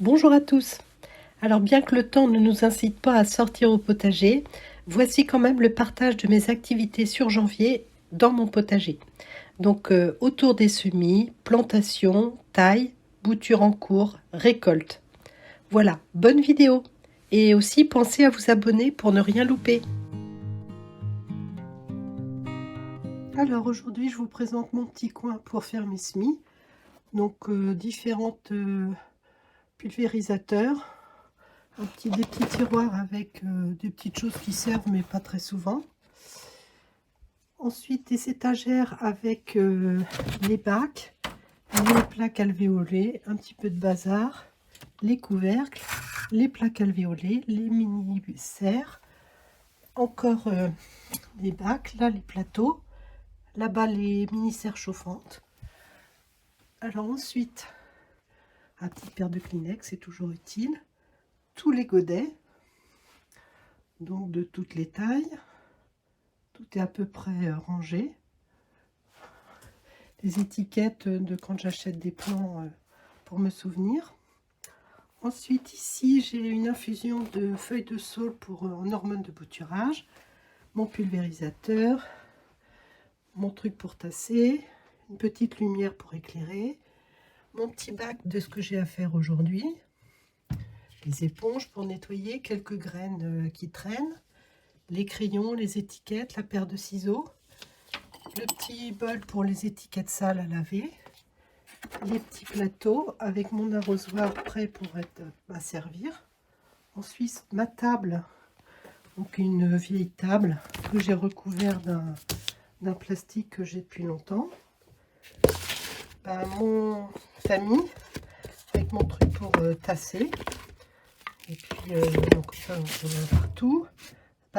Bonjour à tous. Alors bien que le temps ne nous incite pas à sortir au potager, voici quand même le partage de mes activités sur janvier dans mon potager. Donc autour des semis, plantation, taille, bouture en cours, récolte. Voilà, bonne vidéo. Et aussi pensez à vous abonner pour ne rien louper. Alors aujourd'hui je vous présente mon petit coin pour faire mes semis. Donc différentes pulvérisateurs. Des petits tiroirs avec des petites choses qui servent mais pas très souvent. Ensuite des étagères avec les bacs, les plaques alvéolées, un petit peu de bazar, les couvercles, les plaques alvéolées, les mini serres, encore les bacs, là les plateaux, là-bas les mini serres chauffantes. Alors ensuite, un petit paire de Kleenex, c'est toujours utile. Tous les godets, donc de toutes les tailles, tout est à peu près rangé. Les étiquettes de quand j'achète des plants pour me souvenir. Ensuite ici j'ai une infusion de feuilles de saule pour en hormones de bouturage, mon pulvérisateur, mon truc pour tasser, une petite lumière pour éclairer, mon petit bac de ce que j'ai à faire aujourd'hui, les éponges pour nettoyer, quelques graines qui traînent, les crayons, les étiquettes, la paire de ciseaux, le petit bol pour les étiquettes sales à laver, les petits plateaux avec mon arrosoir prêt pour être à servir. Ensuite ma table, donc une vieille table que j'ai recouvert d'un plastique que j'ai depuis longtemps. Mon tamis avec mon truc pour tasser. Et puis donc ça on peut partout.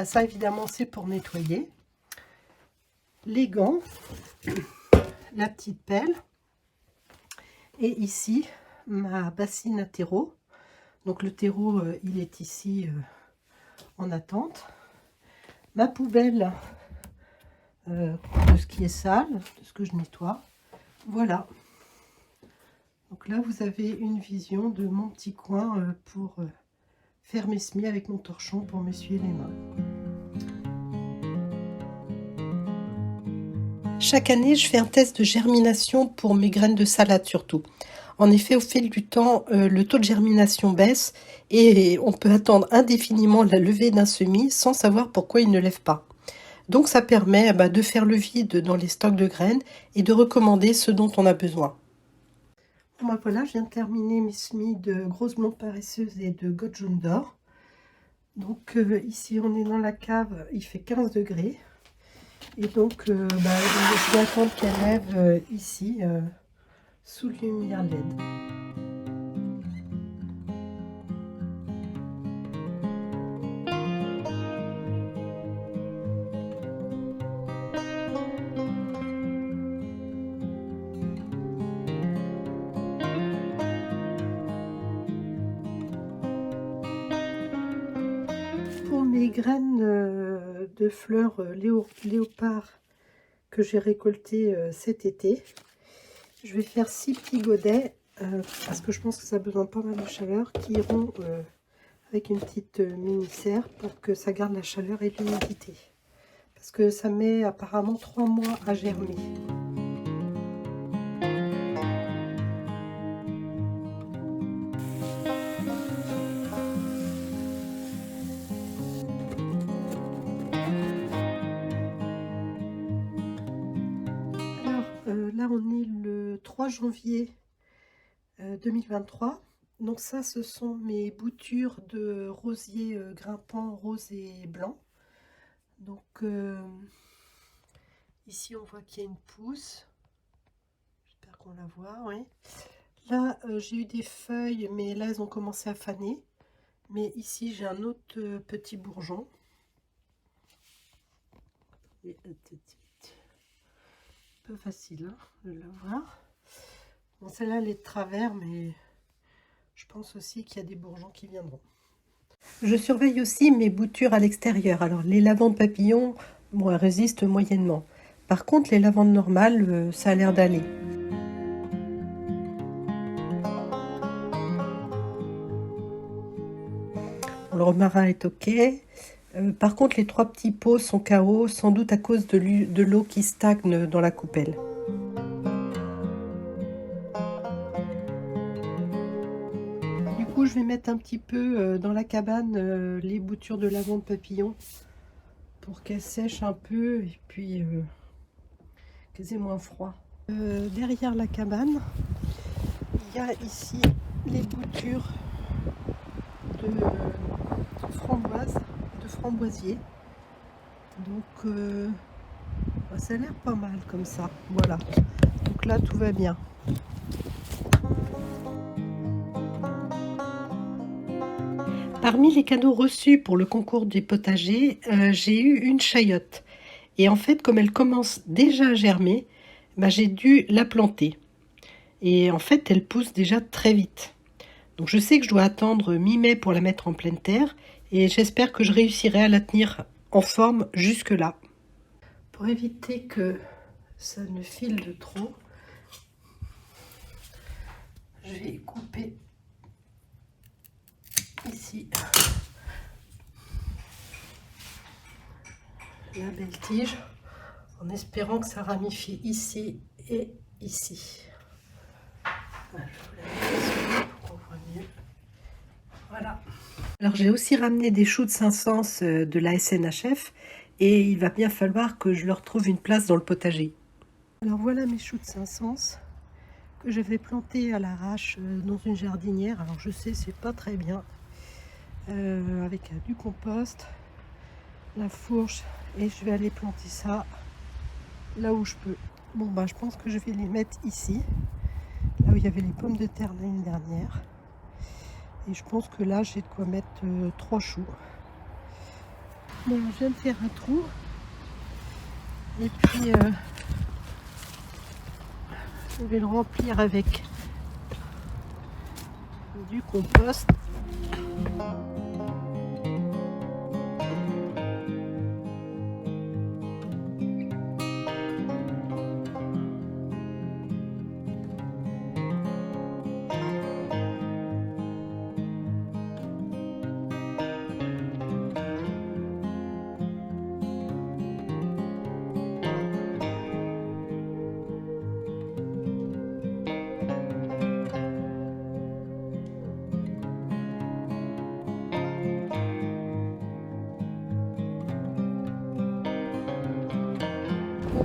Ça évidemment c'est pour nettoyer. Les gants, la petite pelle. Et ici ma bassine à terreau. Donc le terreau il est ici en attente. Ma poubelle de ce qui est sale, de ce que je nettoie. Voilà. Donc là vous avez une vision de mon petit coin pour faire mes semis avec mon torchon pour m'essuyer les mains. Chaque année, je fais un test de germination pour mes graines de salade surtout. En effet, au fil du temps, le taux de germination baisse et on peut attendre indéfiniment la levée d'un semis sans savoir pourquoi il ne lève pas. Donc ça permet de faire le vide dans les stocks de graines et de recommander ce dont on a besoin. Voilà, je viens de terminer mes semis de grosses blondes paresseuses et de godes jaunes d'or. Donc ici on est dans la cave, il fait 15 degrés. Et donc je vais attendre qu'elle lève ici sous lumière LED. Pour mes graines de fleurs léopard que j'ai récoltées cet été, je vais faire 6 petits godets parce que je pense que ça a besoin de pas mal de chaleur qui iront avec une petite mini serre pour que ça garde la chaleur et l'humidité. Parce que ça met apparemment 3 mois à germer. Là on est le 3 janvier 2023. Donc ça ce sont mes boutures de rosier grimpant rose et blanc. Donc ici on voit qu'il y a une pousse. J'espère qu'on la voit, oui. Là j'ai eu des feuilles mais là elles ont commencé à faner. Mais ici j'ai un autre petit bourgeon. Et un peu facile hein, de la voir. Bon, celle-là elle est de travers, mais je pense aussi qu'il y a des bourgeons qui viendront. Je surveille aussi mes boutures à l'extérieur. Alors les lavandes papillons, bon, elles résistent moyennement. Par contre les lavandes normales, ça a l'air d'aller. Bon, le romarin est ok. Par contre, les 3 petits pots sont KO, sans doute à cause de l'eau qui stagne dans la coupelle. Du coup, je vais mettre un petit peu dans la cabane les boutures de lavande papillon pour qu'elles sèchent un peu et puis qu'elles aient moins froid. Derrière la cabane, il y a ici les boutures de framboises, de framboisier. Donc ça a l'air pas mal comme ça. Voilà. Donc là tout va bien. Parmi les cadeaux reçus pour le concours du potager, j'ai eu une chayotte. Et en fait, comme elle commence déjà à germer, j'ai dû la planter. Et en fait, elle pousse déjà très vite. Donc je sais que je dois attendre mi-mai pour la mettre en pleine terre. Et j'espère que je réussirai à la tenir en forme jusque-là. Pour éviter que ça ne file de trop, je vais couper ici la belle tige en espérant que ça ramifie ici et ici. Voilà, je vous la mets pour qu'on voit mieux. Voilà. Alors j'ai aussi ramené des choux de Saint-Saëns de la SNHF et il va bien falloir que je leur trouve une place dans le potager. Alors voilà mes choux de Saint-Saëns que je vais planter à l'arrache dans une jardinière. Alors je sais, c'est pas très bien. Avec du compost, la fourche, et je vais aller planter ça là où je peux. Bon je pense que je vais les mettre ici, là où il y avait les pommes de terre l'année dernière, et je pense que là j'ai de quoi mettre 3 choux. Bon, je viens de faire un trou et puis je vais le remplir avec du compost.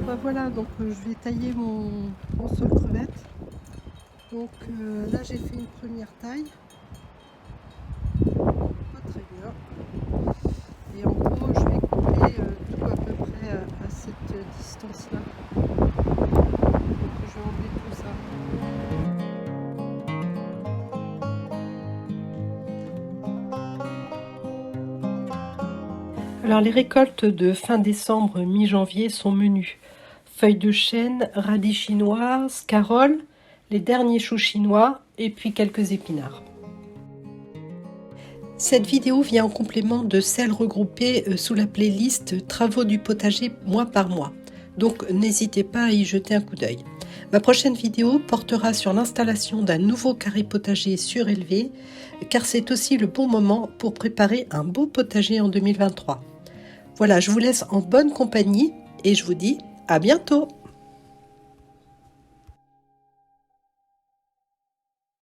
Bon voilà, donc je vais tailler mon sol crevette. Donc là j'ai fait une première taille, pas très bien, et en gros je vais couper tout à peu près à cette distance là. Donc je vais enlever tout ça. Alors les récoltes de fin décembre, mi-janvier sont menues. Feuilles de chêne, radis chinois, scaroles, les derniers choux chinois et puis quelques épinards. Cette vidéo vient en complément de celles regroupées sous la playlist Travaux du potager mois par mois. Donc n'hésitez pas à y jeter un coup d'œil. Ma prochaine vidéo portera sur l'installation d'un nouveau carré potager surélevé, car c'est aussi le bon moment pour préparer un beau potager en 2023. Voilà, je vous laisse en bonne compagnie et je vous dis à bientôt!